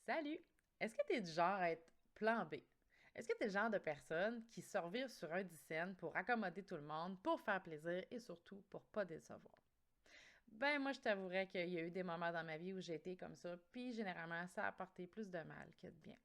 Salut! Est-ce que tu es du genre à être plan B? Est-ce que tu es le genre de personne qui se revire sur un dizaine pour accommoder tout le monde, pour faire plaisir et surtout pour pas décevoir? Ben, moi, je t'avouerais qu'il y a eu des moments dans ma vie où j'ai été comme ça, puis généralement, ça a apporté plus de mal que de bien.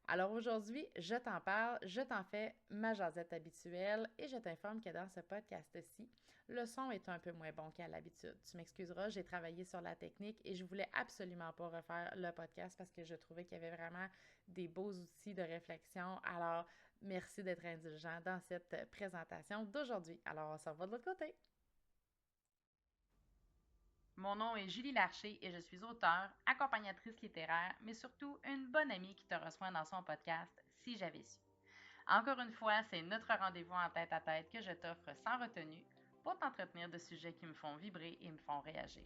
Alors aujourd'hui, je t'en parle, je t'en fais ma jasette habituelle et je t'informe que dans ce podcast-ci, le son est un peu moins bon qu'à l'habitude. Tu m'excuseras, j'ai travaillé sur la technique et je voulais absolument pas refaire le podcast parce que je trouvais qu'il y avait vraiment des beaux outils de réflexion. Alors, merci d'être indulgent dans cette présentation d'aujourd'hui. Alors, on se revoit de l'autre côté. Mon nom est Julie Larcher et je suis auteure, accompagnatrice littéraire, mais surtout une bonne amie qui te reçoit dans son podcast Si j'avais su. Encore une fois, c'est notre rendez-vous en tête à tête que je t'offre sans retenue pour t'entretenir de sujets qui me font vibrer et me font réagir.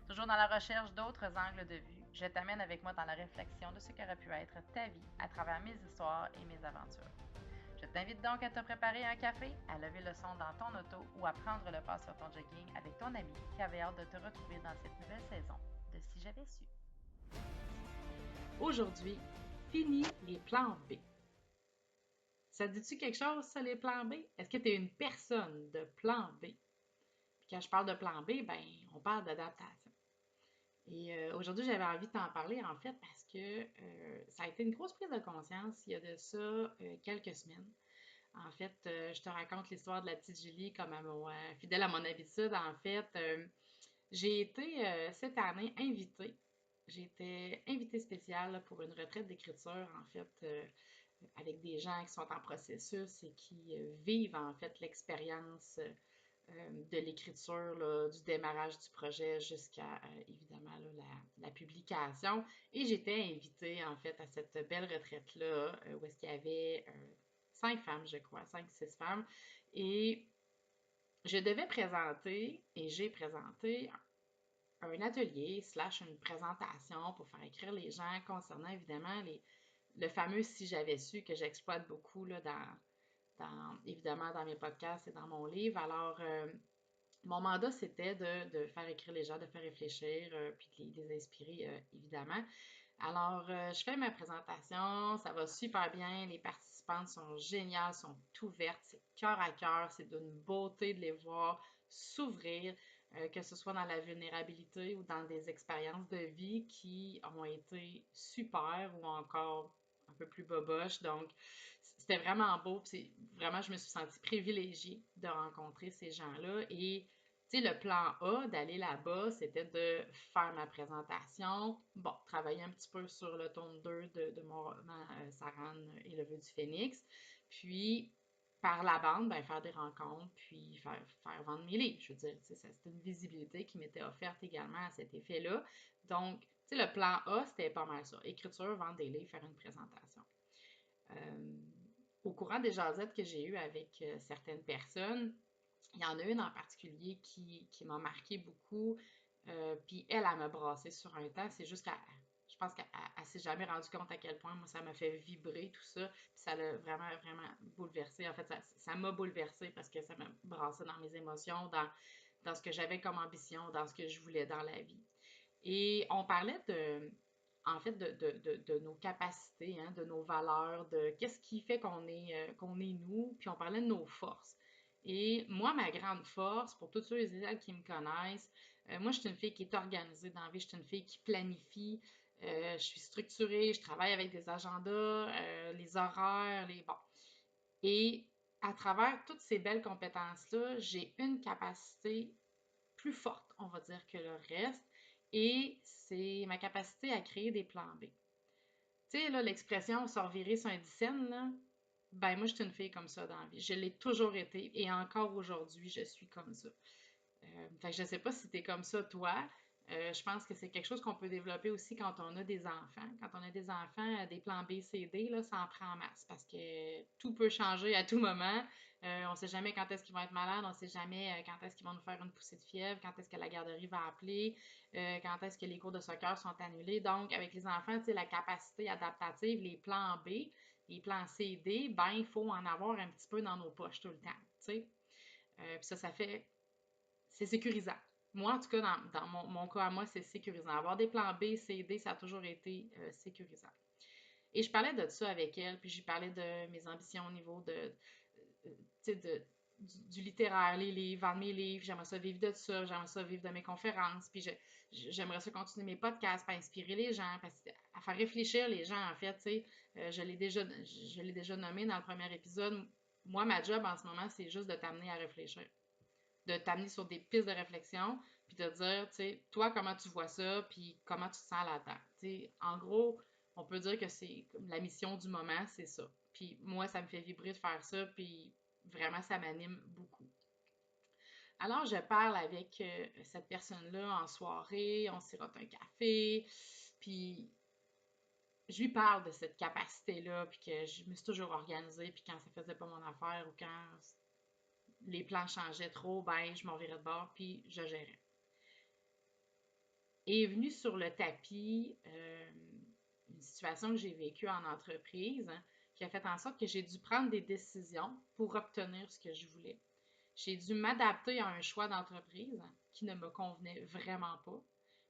Toujours dans la recherche d'autres angles de vue, je t'amène avec moi dans la réflexion de ce qu'aurait pu être ta vie à travers mes histoires et mes aventures. Je t'invite donc à te préparer un café, à lever le son dans ton auto ou à prendre le pas sur ton jogging avec ton ami qui avait hâte de te retrouver dans cette nouvelle saison de Si j'avais su. Aujourd'hui, fini les plans B. Ça te dit-tu quelque chose, ça, les plans B? Est-ce que tu es une personne de plan B? Puis quand je parle de plan B, ben, on parle d'adaptation. Et aujourd'hui, j'avais envie de t'en parler, en fait, parce que ça a été une grosse prise de conscience il y a de ça quelques semaines. En fait, je te raconte l'histoire de la petite Julie comme fidèle à mon habitude. En fait, j'ai été cette année invitée. J'ai été invitée spéciale pour une retraite d'écriture, en fait, avec des gens qui sont en processus et qui vivent en fait l'expérience de l'écriture, là, du démarrage du projet jusqu'à évidemment là, la publication. Et j'étais invitée en fait à cette belle retraite-là où est-ce qu'il y avait 5 femmes, je crois, 5, 6 femmes. Et je devais présenter et j'ai présenté un atelier slash une présentation pour faire écrire les gens concernant évidemment le fameux si j'avais su que j'exploite beaucoup là, évidemment dans mes podcasts et dans mon livre. Alors, mon mandat, c'était de faire écrire les gens, de faire réfléchir, puis de les inspirer, évidemment. Alors, je fais ma présentation, ça va super bien, les participantes sont géniales, sont ouvertes, c'est cœur à cœur, c'est d'une beauté de les voir s'ouvrir, que ce soit dans la vulnérabilité ou dans des expériences de vie qui ont été super ou encore un peu plus boboches. Donc, c'était vraiment beau, puis vraiment, je me suis sentie privilégiée de rencontrer ces gens-là et tu sais, le plan A d'aller là-bas, c'était de faire ma présentation, bon, travailler un petit peu sur le tome 2 de mon roman Saran et le vœu du phénix, puis par la bande, ben, faire des rencontres, puis faire vendre mes livres. Je veux dire, tu sais, c'était une visibilité qui m'était offerte également à cet effet-là. Donc, tu sais, le plan A, c'était pas mal ça. Écriture, vendre des livres, faire une présentation. Euh, Au courant des jasettes que j'ai eues avec certaines personnes, il y en a une en particulier qui m'a marqué beaucoup. Puis elle m'a brassé sur un temps. C'est juste qu'elle, je pense qu'elle ne s'est jamais rendue compte à quel point moi ça m'a fait vibrer tout ça. Puis ça l'a vraiment, vraiment bouleversé. En fait, ça m'a bouleversé parce que ça m'a brassé dans mes émotions, dans ce que j'avais comme ambition, dans ce que je voulais dans la vie. Et on parlait en fait, de nos capacités, hein, de nos valeurs, de qu'est-ce qui fait qu'on est nous, puis on parlait de nos forces. Et moi, ma grande force, pour tous ceux et celles qui me connaissent, moi, je suis une fille qui est organisée dans la vie, je suis une fille qui planifie, je suis structurée, je travaille avec des agendas, les horaires, Bon. Et à travers toutes ces belles compétences-là, j'ai une capacité plus forte, on va dire, que le reste, et c'est ma capacité à créer des plans B. Tu sais, là, l'expression se revirer sur un dixaine, là, ben moi, je suis une fille comme ça dans la vie. Je l'ai toujours été et encore aujourd'hui, je suis comme ça. Fait que je sais pas si tu es comme ça, toi. Je pense que c'est quelque chose qu'on peut développer aussi quand on a des enfants. Quand on a des enfants, des plans B, C, D, là, ça en prend en masse parce que tout peut changer à tout moment. On ne sait jamais quand est-ce qu'ils vont être malades, on ne sait jamais quand est-ce qu'ils vont nous faire une poussée de fièvre, quand est-ce que la garderie va appeler, quand est-ce que les cours de soccer sont annulés. Donc, avec les enfants, tu sais, la capacité adaptative, les plans B, les plans C, D, ben, il faut en avoir un petit peu dans nos poches tout le temps, tu sais. Puis ça fait c'est sécurisant. Moi, en tout cas, dans mon cas à moi, c'est sécurisant. Avoir des plans B, C, D, ça a toujours été sécurisant. Et je parlais de ça avec elle, puis je parlais de mes ambitions au niveau tu sais, du littéraire, les livres, vendre mes livres, j'aimerais ça vivre de ça, j'aimerais ça vivre de mes conférences, puis j'aimerais ça continuer mes podcasts pour inspirer les gens, à faire réfléchir les gens, en fait, tu sais, je l'ai déjà nommé dans le premier épisode. Moi, ma job en ce moment, c'est juste de t'amener à réfléchir, de t'amener sur des pistes de réflexion, puis de dire, tu sais, toi, comment tu vois ça, puis comment tu te sens là-dedans. Tu sais, en gros, on peut dire que c'est la mission du moment, c'est ça. Puis moi, ça me fait vibrer de faire ça, puis vraiment, ça m'anime beaucoup. Alors, je parle avec cette personne-là en soirée, on sirote un café, puis je lui parle de cette capacité-là, puis que je me suis toujours organisée, puis quand ça faisait pas mon affaire ou quand les plans changeaient trop, ben, je m'en virais de bord, puis je gérais. Est venue sur le tapis une situation que j'ai vécue en entreprise, hein, qui a fait en sorte que j'ai dû prendre des décisions pour obtenir ce que je voulais. J'ai dû m'adapter à un choix d'entreprise qui ne me convenait vraiment pas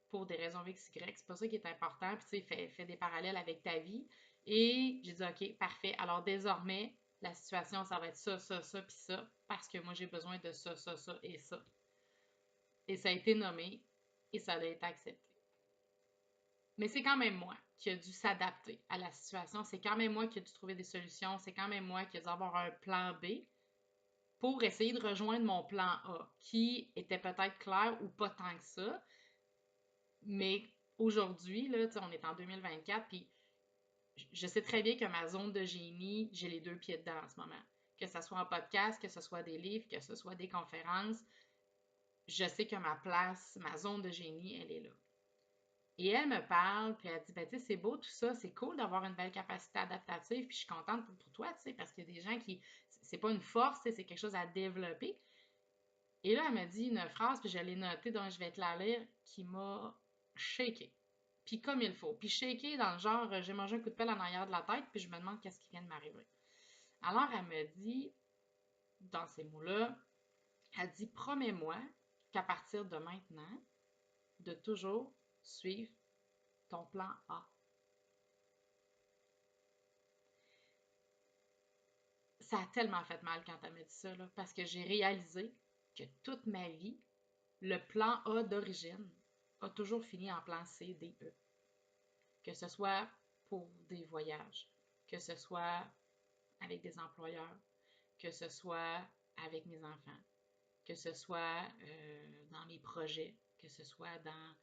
pour des raisons X, Y. C'est pas ça qui est important. Puis, tu sais, fais des parallèles avec ta vie. Et j'ai dit, OK, parfait. Alors, désormais, la situation, ça va être ça, ça, ça, puis ça, parce que moi, j'ai besoin de ça, ça, ça et ça. Et ça a été nommé et ça a été accepté. Mais c'est quand même moi qui a dû s'adapter à la situation. C'est quand même moi qui a dû trouver des solutions. C'est quand même moi qui a dû avoir un plan B pour essayer de rejoindre mon plan A, qui était peut-être clair ou pas tant que ça. Mais aujourd'hui, là, on est en 2024, puis je sais très bien que ma zone de génie, j'ai les deux pieds dedans en ce moment. Que ce soit en podcast, que ce soit des livres, que ce soit des conférences, je sais que ma place, ma zone de génie, elle est là. Et elle me parle, puis elle dit, ben, tu sais, c'est beau tout ça, c'est cool d'avoir une belle capacité adaptative, puis je suis contente pour toi, tu sais, parce qu'il y a des gens qui, c'est pas une force, c'est quelque chose à développer. Et là, elle me dit une phrase, puis je l'ai notée, donc je vais te la lire, qui m'a shaké. Puis comme il faut. Puis shaké dans le genre, j'ai mangé un coup de pelle en arrière de la tête, puis je me demande qu'est-ce qui vient de m'arriver. Alors, elle me dit, dans ces mots-là, elle dit, promets-moi qu'à partir de maintenant, de toujours suivre ton plan A. Ça a tellement fait mal quand elle m'a dit ça, là, parce que j'ai réalisé que toute ma vie, le plan A d'origine a toujours fini en plan C, D, E. Que ce soit pour des voyages, que ce soit avec des employeurs, que ce soit avec mes enfants, que ce soit dans mes projets, que ce soit dans...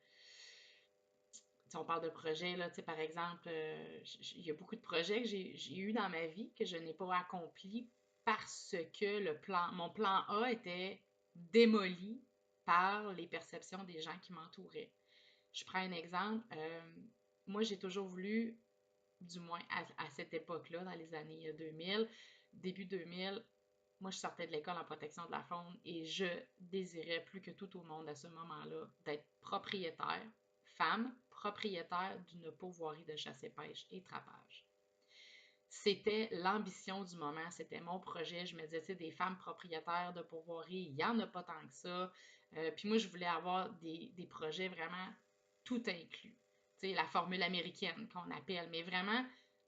Si on parle de projets, là, par exemple, il y a beaucoup de projets que j'ai eu dans ma vie que je n'ai pas accomplis parce que mon plan A était démoli par les perceptions des gens qui m'entouraient. Je prends un exemple. Moi, j'ai toujours voulu, du moins à cette époque-là, dans les années 2000, début 2000, moi, je sortais de l'école en protection de la faune et je désirais plus que tout au monde à ce moment-là d'être propriétaire, femme, propriétaire d'une pourvoirie de chasse et pêche et trapage. C'était l'ambition du moment, c'était mon projet. Je me disais, tu sais, des femmes propriétaires de pourvoiries, il n'y en a pas tant que ça. Puis moi, je voulais avoir des projets vraiment tout inclus. Tu sais, la formule américaine qu'on appelle, mais vraiment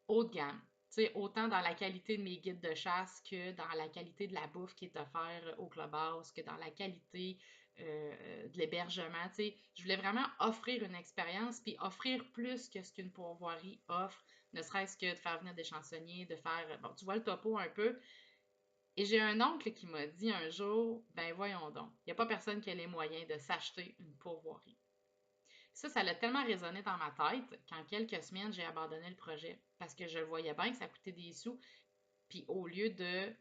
haut de gamme. Tu sais, autant dans la qualité de mes guides de chasse que dans la qualité de la bouffe qui est offerte au clubhouse, que dans la qualité de l'hébergement. Tu sais, je voulais vraiment offrir une expérience, puis offrir plus que ce qu'une pourvoirie offre, ne serait-ce que de faire venir des chansonniers, de faire, bon, tu vois le topo un peu. Et j'ai un oncle qui m'a dit un jour, ben voyons donc, il n'y a pas personne qui a les moyens de s'acheter une pourvoirie. Ça a tellement résonné dans ma tête qu'en quelques semaines, j'ai abandonné le projet parce que je voyais bien que ça coûtait des sous. Puis au lieu de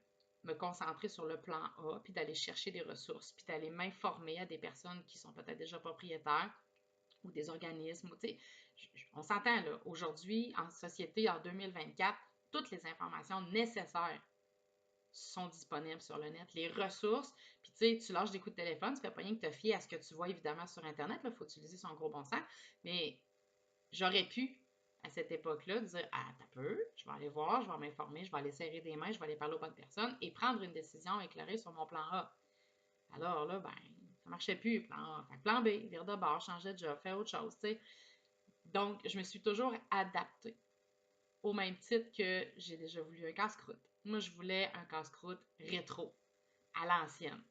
me concentrer sur le plan A, puis d'aller chercher des ressources, puis d'aller m'informer à des personnes qui sont peut-être déjà propriétaires ou des organismes, tu sais, on s'entend là, aujourd'hui, en société, en 2024, toutes les informations nécessaires sont disponibles sur le net. Les ressources, puis tu sais, tu lâches des coups de téléphone, tu fais pas rien que te fier à ce que tu vois évidemment sur Internet, il faut utiliser son gros bon sens, mais j'aurais pu, à cette époque-là, dire ah, t'as peu, je vais aller voir, je vais m'informer, je vais aller serrer des mains, je vais aller parler aux bonnes personnes et prendre une décision éclairée sur mon plan A. Alors là, ben, Ça marchait plus, plan A. Fait que plan B, vire de bord, changer de job, faire autre chose, tu sais. Donc, je me suis toujours adaptée. Au même titre que j'ai déjà voulu un casse-croûte. Moi, je voulais un casse-croûte rétro, à l'ancienne.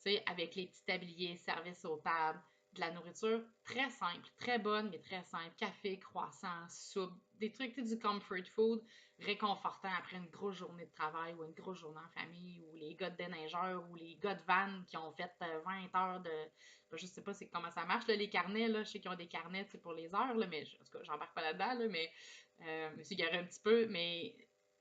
Tu sais, avec les petits tabliers, service aux tables, de la nourriture très simple, très bonne, mais très simple. Café, croissant, soupe, des trucs, tu sais, du comfort food, réconfortant après une grosse journée de travail ou une grosse journée en famille, ou les gars de déneigeurs ou les gars de van qui ont fait 20 heures de. Ben, je sais pas comment ça marche, là, les carnets, là, je sais qu'ils ont des carnets pour les heures, là, mais en tout cas, j'embarque pas là-dedans, là, mais je me suis garée un petit peu, mais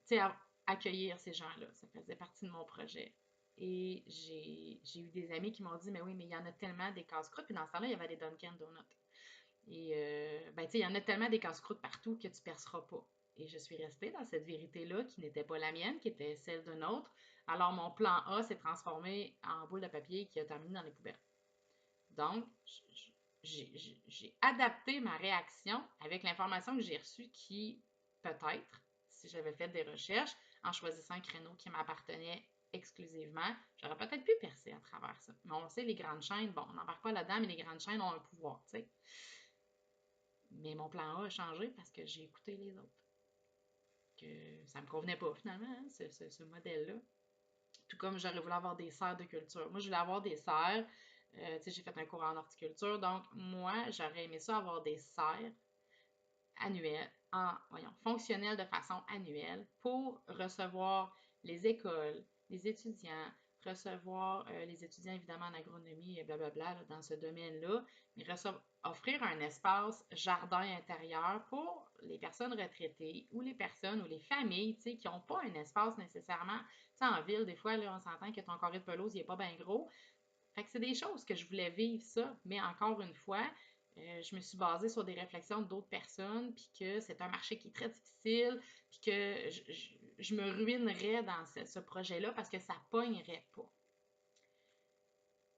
tu sais, accueillir ces gens-là, ça faisait partie de mon projet. Et j'ai eu des amis qui m'ont dit, mais oui, mais il y en a tellement des casse-croûtes. Puis dans ce temps-là, il y avait des Dunkin' Donuts. Et, ben, tu sais, il y en a tellement des casse-croûtes partout que tu perceras pas. Et je suis restée dans cette vérité-là qui n'était pas la mienne, qui était celle d'un autre. Alors, mon plan A s'est transformé en boule de papier qui a terminé dans les poubelles. Donc, j'ai adapté ma réaction avec l'information que j'ai reçue qui, peut-être, si j'avais fait des recherches, en choisissant un créneau qui m'appartenait exclusivement, j'aurais peut-être pu percer à travers ça. Mais on sait, les grandes chaînes, bon, on n'embarque pas là-dedans, mais les grandes chaînes ont un pouvoir, tu sais. Mais mon plan A a changé parce que j'ai écouté les autres. Que ça me convenait pas finalement, hein, ce modèle-là. Tout comme j'aurais voulu avoir des serres de culture. Moi, je voulais avoir des serres. Tu sais, j'ai fait un cours en horticulture, donc moi, j'aurais aimé ça avoir des serres annuelles, fonctionnelles de façon annuelle pour recevoir les écoles, les étudiants, recevoir les étudiants évidemment en agronomie et blablabla là, dans ce domaine-là, mais offrir un espace jardin intérieur pour les personnes retraitées ou les personnes ou les familles qui n'ont pas un espace nécessairement. Tu sais, en ville, des fois, là, on s'entend que ton carré de pelouse, il n'est pas bien gros. Fait que c'est des choses que je voulais vivre ça, mais encore une fois, je me suis basée sur des réflexions d'autres personnes, puis que c'est un marché qui est très difficile, puis que je me ruinerais dans ce projet-là parce que ça pognerait pas.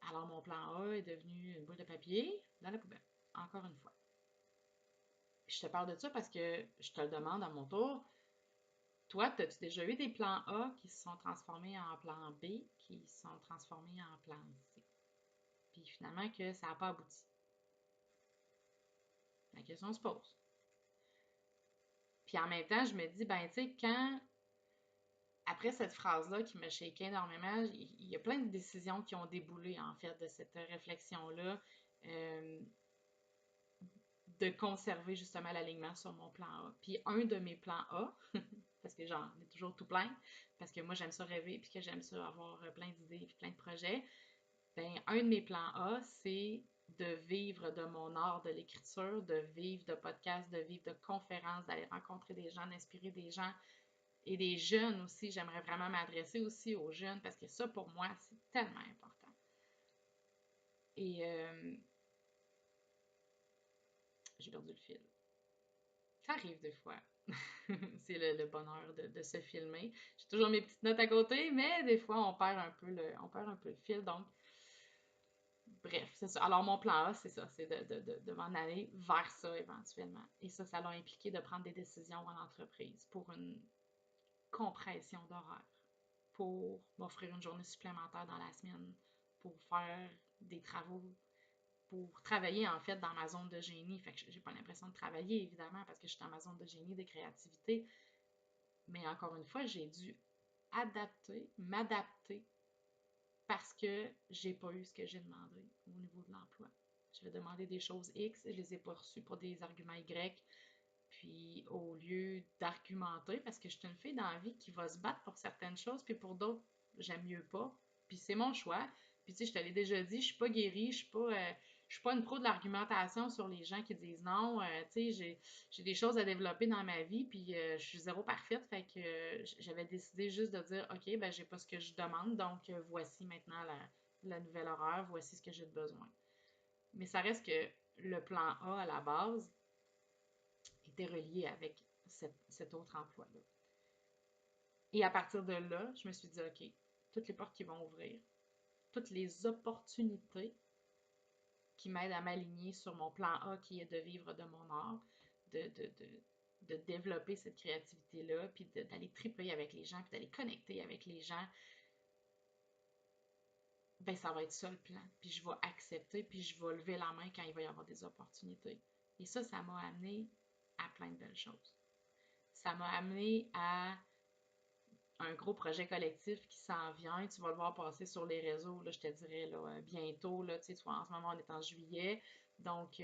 Alors mon plan A est devenu une boule de papier dans la poubelle, encore une fois. Je te parle de ça parce que je te le demande à mon tour. Toi, as-tu déjà eu des plans A qui se sont transformés en plan B, qui se sont transformés en plan C? Puis finalement que ça n'a pas abouti. La question se pose. Puis en même temps, je me dis, ben, tu sais, après cette phrase-là qui me shakeait énormément, il y a plein de décisions qui ont déboulé, en fait, de cette réflexion-là, euh, de conserver justement l'alignement sur mon plan A. Puis un de mes plans A, parce que j'en ai toujours tout plein, parce que moi, j'aime ça rêver, puis que j'aime ça avoir plein d'idées, puis plein de projets, ben, un de mes plans A, c'est de vivre de mon art de l'écriture, de vivre de podcasts, de vivre de conférences, d'aller rencontrer des gens, d'inspirer des gens et des jeunes aussi. J'aimerais vraiment m'adresser aussi aux jeunes parce que ça, pour moi, c'est tellement important. Et j'ai perdu le fil. Ça arrive des fois. C'est le bonheur de se filmer. J'ai toujours mes petites notes à côté, mais des fois, on perd un peu le fil. Donc, bref, c'est ça. Alors, mon plan A, c'est ça, c'est de m'en aller vers ça éventuellement. Et ça l'a impliqué de prendre des décisions en entreprise pour une compression d'horaire, pour m'offrir une journée supplémentaire dans la semaine, pour faire des travaux, pour travailler en fait dans ma zone de génie. Fait que j'ai pas l'impression de travailler évidemment parce que je suis dans ma zone de génie, de créativité. Mais encore une fois, j'ai dû m'adapter parce que j'ai pas eu ce que j'ai demandé au niveau de l'emploi. J'avais demandé des choses X, je les ai pas reçues pour des arguments Y. Puis au lieu d'argumenter, parce que je suis une fille dans la vie qui va se battre pour certaines choses, puis pour d'autres, j'aime mieux pas. Puis c'est mon choix. Puis tu sais, je te l'ai déjà dit, je suis pas guérie, je suis pas une pro de l'argumentation sur les gens qui disent non. Tu sais, j'ai des choses à développer dans ma vie, puis je suis zéro parfaite. Fait que j'avais décidé juste de dire, OK, ben j'ai pas ce que je demande, donc voici maintenant la nouvelle horaire, voici ce que j'ai de besoin. Mais ça reste que le plan A à la base, était relié avec cet autre emploi-là. Et à partir de là, je me suis dit, OK, toutes les portes qui vont ouvrir, toutes les opportunités qui m'aident à m'aligner sur mon plan A qui est de vivre de mon art, de, de, de, de développer cette créativité-là, puis d'aller triper avec les gens, puis d'aller connecter avec les gens. ben ça va être ça le plan. Puis je vais accepter, puis je vais lever la main quand il va y avoir des opportunités. Et ça m'a amené à plein de belles choses. Ça m'a amené à un gros projet collectif qui s'en vient. Tu vas le voir passer sur les réseaux, là, je te dirais là, bientôt. Là, tu vois, en ce moment, on est en juillet. Donc,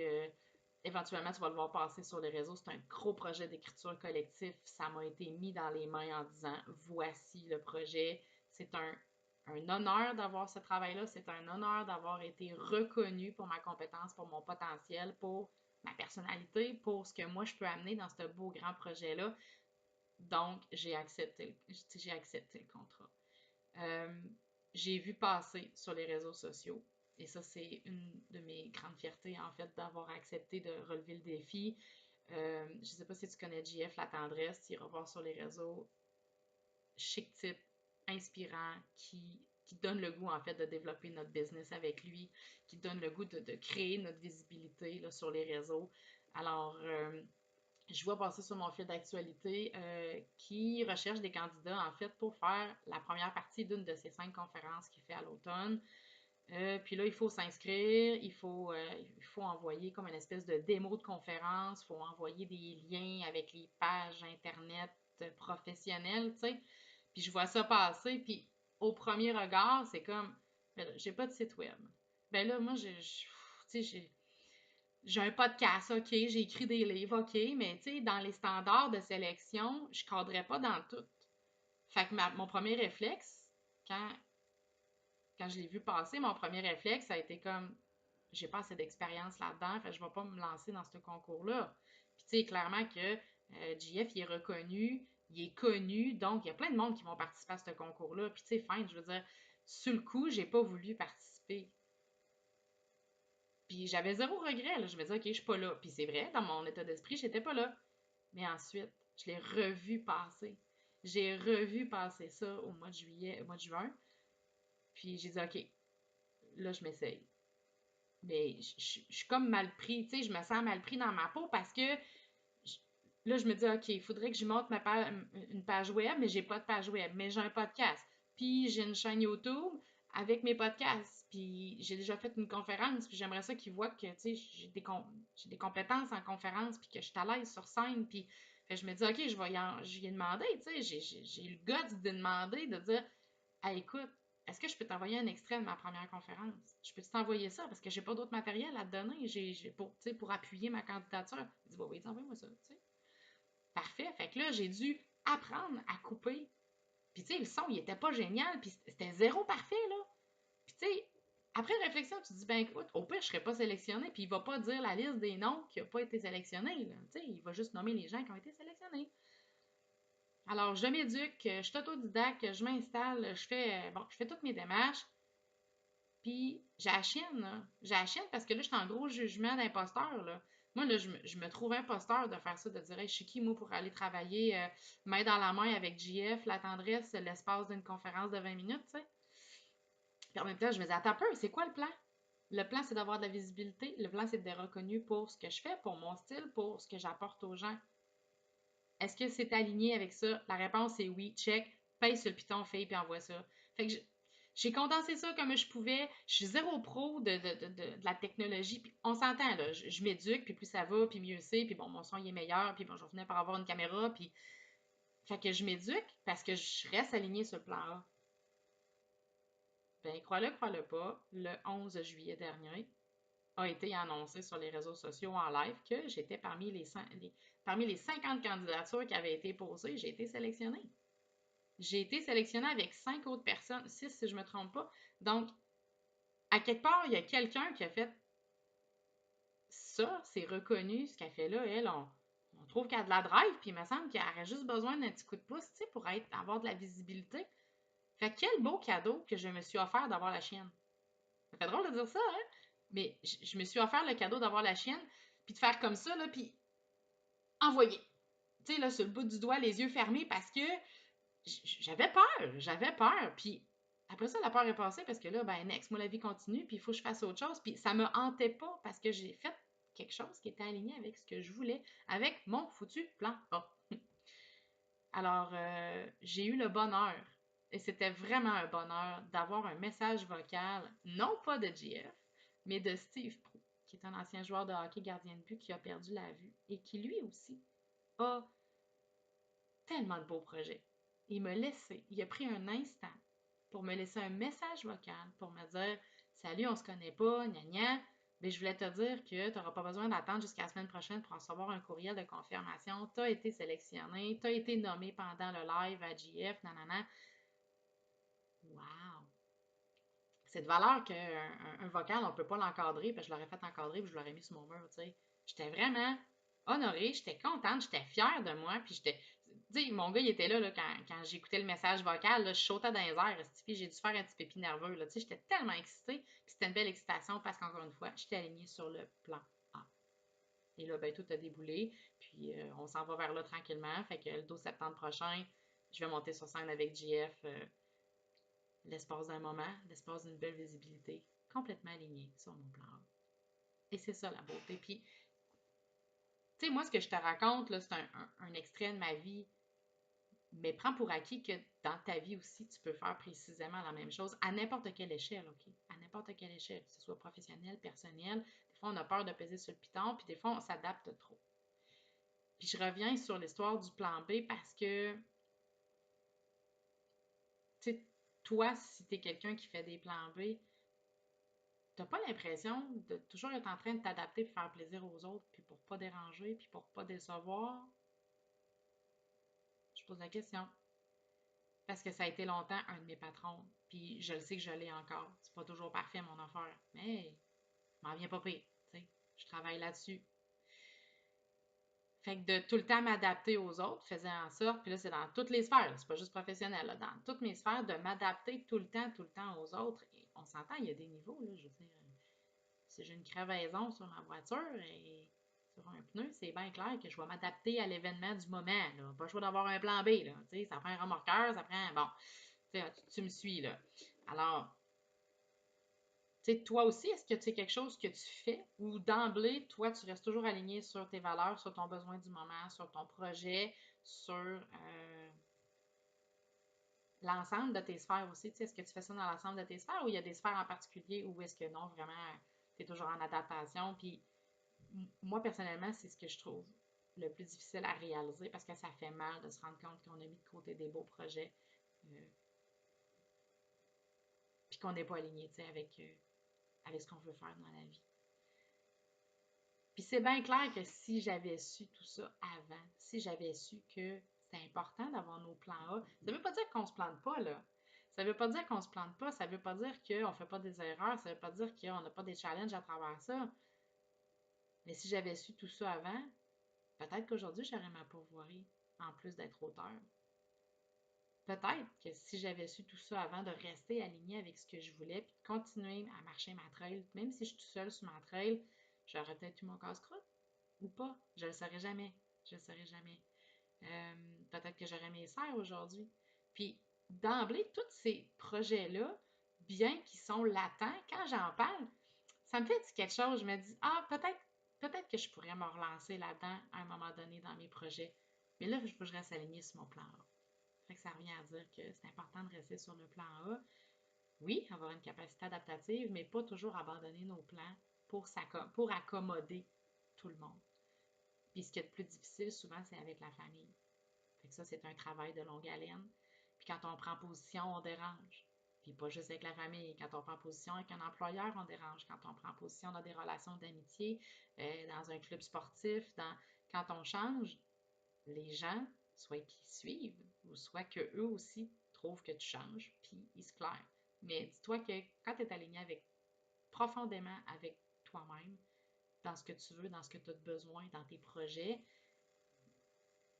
éventuellement, tu vas le voir passer sur les réseaux. C'est un gros projet d'écriture collectif. Ça m'a été mis dans les mains en disant voici le projet. C'est un honneur d'avoir ce travail-là. C'est un honneur d'avoir été reconnu pour ma compétence, pour mon potentiel, pour ma personnalité, pour ce que moi je peux amener dans ce beau grand projet-là. Donc, j'ai accepté le contrat. Euh, j'ai vu passer sur les réseaux sociaux, et ça, c'est une de mes grandes fiertés, en fait, d'avoir accepté de relever le défi. Je ne sais pas si tu connais JF La Tendresse, il revoit sur les réseaux, chic type, inspirant, qui donne le goût, en fait, de développer notre business avec lui, qui donne le goût de créer notre visibilité là, sur les réseaux. Alors, je vois passer sur mon fil d'actualité qui recherche des candidats, en fait, pour faire la première partie d'une de ces 5 conférences qu'il fait à l'automne. Puis là, il faut s'inscrire, il faut envoyer comme une espèce de démo de conférence, il faut envoyer des liens avec les pages Internet professionnelles, tu sais. Puis je vois ça passer, puis au premier regard, c'est comme, ben là, j'ai pas de site web. Ben là, moi, tu sais, j'ai un podcast, OK, j'ai écrit des livres, OK, mais tu sais, dans les standards de sélection, je cadrais pas dans tout. Fait que mon premier réflexe, quand, quand je l'ai vu passer, mon premier réflexe, ça a été comme, j'ai pas assez d'expérience là-dedans, fait que je vais pas me lancer dans ce concours-là. Puis tu sais, clairement que JF, il est reconnu, il est connu, donc il y a plein de monde qui vont participer à ce concours-là. Puis tu sais, fine, je veux dire, sur le coup, j'ai pas voulu participer. Puis j'avais zéro regret, là. Je me disais, OK, je suis pas là. Puis c'est vrai, dans mon état d'esprit, j'étais pas là. Mais ensuite, je l'ai revu passer. J'ai revu passer ça au mois de juillet, au mois de juin. Puis j'ai dit, OK, là, je m'essaye. Mais je suis comme mal pris, tu sais, je me sens mal pris dans ma peau parce que je- là, je me dis, OK, il faudrait que je monte une page web, mais j'ai pas de page web, mais j'ai un podcast. Puis j'ai une chaîne YouTube avec mes podcasts. Puis j'ai déjà fait une conférence, puis j'aimerais ça qu'ils voient que, tu sais, j'ai des compétences en conférence, puis que je suis à l'aise sur scène. Puis fait, je me dis, OK, je vais demander, tu sais, j'ai eu le guts de demander, de dire, ah, écoute, est-ce que je peux t'envoyer un extrait de ma première conférence? Je peux t'envoyer ça parce que j'ai pas d'autre matériel à te donner pour appuyer ma candidature. Il dit, bah oui, envoie-moi ça, tu sais. Parfait. Fait que là, j'ai dû apprendre à couper. Puis, tu sais, le son, il était pas génial, puis c'était zéro parfait, là. Puis, tu sais, après réflexion, tu te dis, ben écoute, au pire, je serais pas sélectionné, puis il va pas dire la liste des noms qui n'ont pas été sélectionnés, là. Tu sais, il va juste nommer les gens qui ont été sélectionnés. Alors, je m'éduque, je suis autodidacte, je m'installe, je fais toutes mes démarches, puis j'ai la chienne, là. J'ai la chienne parce que là, je suis en gros jugement d'imposteur, là. Moi, là, je me trouve imposteur de faire ça, de dire, hey, je suis qui, moi, pour aller travailler main dans la main avec JF, la tendresse, l'espace d'une conférence de 20 minutes, tu sais. Puis en même temps, je me dis, attends un peu, c'est quoi le plan? Le plan, c'est d'avoir de la visibilité. Le plan, c'est d'être reconnu pour ce que je fais, pour mon style, pour ce que j'apporte aux gens. Est-ce que c'est aligné avec ça? La réponse est oui. Check. Paye sur le piton, fille, puis envoie ça. Fait que j'ai condensé ça comme je pouvais. Je suis zéro pro de la technologie. Puis on s'entend, là. Je m'éduque, puis plus ça va, puis mieux c'est. Puis bon, mon son, il est meilleur. Puis bon, je vais finir par avoir une caméra. Puis. Fait que je m'éduque parce que je reste alignée sur le plan A. Ben, crois-le pas, le 11 juillet dernier, a été annoncé sur les réseaux sociaux en live que j'étais parmi les 50 candidatures qui avaient été posées, j'ai été sélectionnée. J'ai été sélectionnée avec 5 autres personnes, 6 si je ne me trompe pas. Donc, à quelque part, il y a quelqu'un qui a fait ça, c'est reconnu, ce qu'elle fait là. Elle, on trouve qu'elle a de la drive, puis il me semble qu'elle aurait juste besoin d'un petit coup de pouce, tu sais, pour avoir de la visibilité. Fait que quel beau cadeau que je me suis offert d'avoir la chienne. Ça fait drôle de dire ça, hein? Mais je me suis offert le cadeau d'avoir la chienne, puis de faire comme ça, là, puis envoyer. Tu sais, là, sur le bout du doigt, les yeux fermés, parce que j'avais peur. Puis après ça, la peur est passée, parce que là, ben, next, moi, la vie continue, puis il faut que je fasse autre chose. Puis ça me hantait pas, parce que j'ai fait quelque chose qui était aligné avec ce que je voulais, avec mon foutu plan A. Alors, j'ai eu le bonheur Et c'était vraiment un bonheur d'avoir un message vocal, non pas de GF, mais de Steve Prou, qui est un ancien joueur de hockey gardien de but qui a perdu la vue et qui lui aussi a tellement de beaux projets. Il a pris un instant pour me laisser un message vocal pour me dire Salut, on se connaît pas, gna gna, mais je voulais te dire que tu n'auras pas besoin d'attendre jusqu'à la semaine prochaine pour recevoir un courriel de confirmation. Tu as été sélectionné, tu as été nommé pendant le live à GF, nanana. Wow! C'est de valeur qu'un vocal, on ne peut pas l'encadrer, puis je l'aurais fait encadrer, puis je l'aurais mis sur mon mur, tu sais. J'étais vraiment honorée, j'étais contente, j'étais fière de moi, puis j'étais... Tu sais, mon gars, il était là, quand j'écoutais le message vocal, là, je sautais dans les airs, puis j'ai dû faire un petit pépi nerveux, là, tu sais, j'étais tellement excitée, puis c'était une belle excitation, parce qu'encore une fois, j'étais alignée sur le plan A. Et là, ben, tout a déboulé, puis on s'en va vers là tranquillement, fait que le 12 septembre prochain, je vais monter sur scène avec JF, l'espace d'un moment, l'espace d'une belle visibilité, complètement aligné sur mon plan A. Et c'est ça la beauté. Puis, tu sais, moi, ce que je te raconte, là, c'est un extrait de ma vie, mais prends pour acquis que dans ta vie aussi, tu peux faire précisément la même chose à n'importe quelle échelle, OK? À n'importe quelle échelle, que ce soit professionnel, personnel. Des fois, on a peur de peser sur le piton, puis des fois, on s'adapte trop. Puis je reviens sur l'histoire du plan B parce que, tu sais, toi, si tu es quelqu'un qui fait des plans B, t'as pas l'impression de toujours être en train de t'adapter pour faire plaisir aux autres, puis pour pas déranger, puis pour pas décevoir? Je pose la question. Parce que ça a été longtemps un de mes patrons. Puis je le sais que je l'ai encore. C'est pas toujours parfait mon affaire. Mais je m'en viens pas pire. T'sais. Je travaille là-dessus. Fait que de tout le temps m'adapter aux autres faisait en sorte, puis là c'est dans toutes les sphères, c'est pas juste professionnel, là, dans toutes mes sphères, de m'adapter tout le temps aux autres. Et on s'entend, il y a des niveaux, là, je veux dire. Si j'ai une crevaison sur ma voiture et sur un pneu, c'est bien clair que je vais m'adapter à l'événement du moment. Là. Pas le choix d'avoir un plan B. Là. Ça prend un remorqueur, ça prend. Bon, tu me suis là. Alors, toi aussi, est-ce que c'est quelque chose que tu fais ou d'emblée, toi, tu restes toujours aligné sur tes valeurs, sur ton besoin du moment, sur ton projet, sur l'ensemble de tes sphères aussi? Est-ce que tu fais ça dans l'ensemble de tes sphères ou il y a des sphères en particulier ou est-ce que non, vraiment, tu es toujours en adaptation? Puis moi, personnellement, c'est ce que je trouve le plus difficile à réaliser parce que ça fait mal de se rendre compte qu'on a mis de côté des beaux projets euh, puis qu'on n'est pas aligné avec ce qu'on veut faire dans la vie. Puis c'est bien clair que si j'avais su tout ça avant, si j'avais su que c'est important d'avoir nos plans A, ça ne veut pas dire qu'on ne se plante pas, là. Ça ne veut pas dire qu'on ne se plante pas, ça ne veut pas dire qu'on ne fait pas des erreurs, ça ne veut pas dire qu'on n'a pas des challenges à travers ça. Mais si j'avais su tout ça avant, peut-être qu'aujourd'hui, j'aurais ma pourvoirie, en plus d'être auteur. Peut-être que si j'avais su tout ça avant, de rester aligné avec ce que je voulais, puis de continuer à marcher ma trail, même si je suis tout seul sur ma trail, j'aurais peut-être eu mon casse-croûte ou pas. Je ne le saurais jamais. Je ne le saurais jamais. Peut-être que j'aurais mes serres aujourd'hui. Puis, d'emblée, tous ces projets-là, bien qu'ils sont latents, quand j'en parle, ça me fait quelque chose. Je me dis, ah, peut-être que je pourrais me relancer là-dedans à un moment donné dans mes projets. Mais là, il faut que je reste aligné sur mon plan A. Fait que ça revient à dire que c'est important de rester sur le plan A. Oui, avoir une capacité adaptative, mais pas toujours abandonner nos plans pour accommoder tout le monde. Puis ce qui est le plus difficile, souvent, c'est avec la famille. Fait que ça, c'est un travail de longue haleine. Puis quand on prend position, on dérange. Puis pas juste avec la famille. Quand on prend position avec un employeur, on dérange. Quand on prend position dans des relations d'amitié, dans un club sportif, quand on change, les gens, soit qu'ils suivent, ou soit qu'eux aussi trouvent que tu changes, puis ils se clairent. Mais dis-toi que quand tu es aligné profondément avec toi-même, dans ce que tu veux, dans ce que tu as besoin, dans tes projets,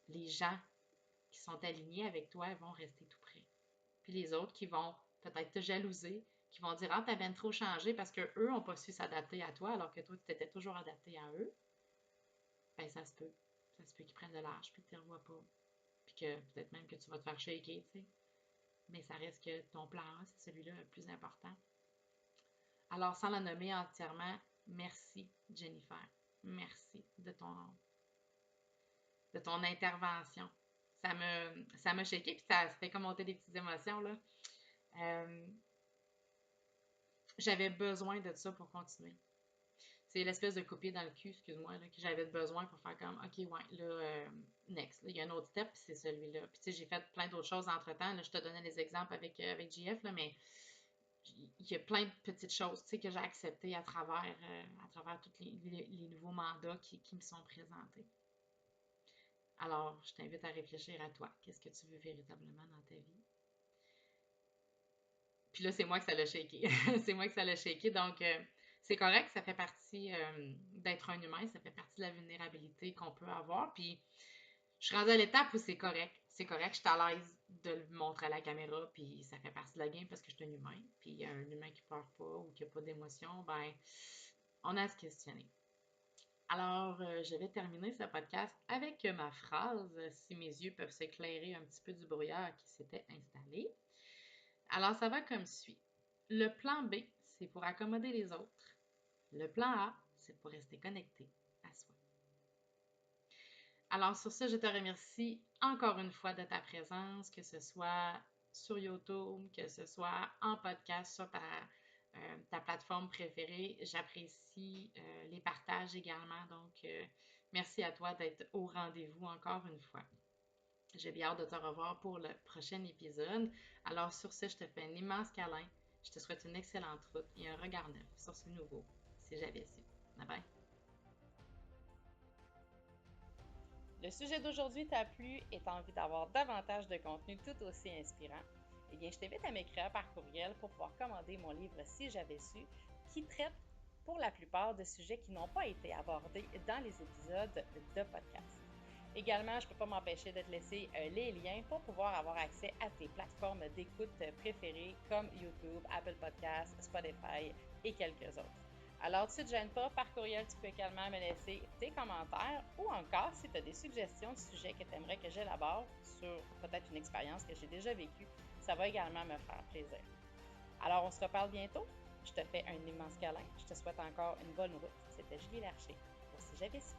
les gens qui sont alignés avec toi vont rester tout près. Puis les autres qui vont peut-être te jalouser, qui vont dire ah, t'as bien trop changé parce qu'eux n'ont pas su s'adapter à toi alors que toi, tu t'étais toujours adapté à eux, ben ça se peut. Ça se peut qu'ils prennent de l'âge puis que tu ne les revois pas. Puis que peut-être même que tu vas te faire shaker, tu sais. Mais ça reste que ton plan A, c'est celui-là le plus important. Alors, sans la nommer entièrement, merci Jennifer. Merci de ton intervention. ça m'a shaké, puis ça fait comme monter des petites émotions, là. Euh, J'avais besoin de ça pour continuer. C'est l'espèce de coupé dans le cul, excuse-moi, là, que j'avais besoin pour faire comme, OK, ouais, là, next. Là, il y a un autre step, puis c'est celui-là. Puis, tu sais, j'ai fait plein d'autres choses entre-temps. Là, je te donnais des exemples avec JF, là, mais il y a plein de petites choses, tu sais, que j'ai acceptées à travers tous les nouveaux mandats qui me sont présentés. Alors, je t'invite à réfléchir à toi. Qu'est-ce que tu veux véritablement dans ta vie? Puis là, c'est moi que ça l'a shaké. C'est moi que ça l'a shaké. Donc, c'est correct, ça fait partie d'être un humain, ça fait partie de la vulnérabilité qu'on peut avoir. Puis, je suis rendue à l'étape où c'est correct. C'est correct, je suis à l'aise de le montrer à la caméra, puis ça fait partie de la game parce que je suis un humain. Puis, il y a un humain qui pleure pas ou qui a pas d'émotion, ben, on a à se questionner. Alors, je vais terminer ce podcast avec ma phrase, si mes yeux peuvent s'éclairer un petit peu du brouillard qui s'était installé. Alors, ça va comme suit. Le plan B, c'est pour accommoder les autres. Le plan A, c'est pour rester connecté à soi. Alors, sur ce, je te remercie encore une fois de ta présence, que ce soit sur YouTube, que ce soit en podcast sur ta plateforme préférée. J'apprécie les partages également. Donc, merci à toi d'être au rendez-vous encore une fois. J'ai bien hâte de te revoir pour le prochain épisode. Alors sur ce, je te fais un immense câlin. Je te souhaite une excellente route et un regard neuf sur ce nouveau, si j'avais su. Bye bye. Le sujet d'aujourd'hui t'a plu et t'as envie d'avoir davantage de contenu tout aussi inspirant? Eh bien, je t'invite à m'écrire par courriel pour pouvoir commander mon livre Si j'avais su, qui traite pour la plupart de sujets qui n'ont pas été abordés dans les épisodes de podcast. Également, je ne peux pas m'empêcher de te laisser les liens pour pouvoir avoir accès à tes plateformes d'écoute préférées comme YouTube, Apple Podcasts, Spotify et quelques autres. Alors, tu ne te gênes pas, par courriel, tu peux également me laisser tes commentaires ou encore si tu as des suggestions de sujets que tu aimerais que j'élabore sur peut-être une expérience que j'ai déjà vécue, ça va également me faire plaisir. Alors, on se reparle bientôt. Je te fais un immense câlin. Je te souhaite encore une bonne route. C'était Julie Larcher pour Si j'avais su.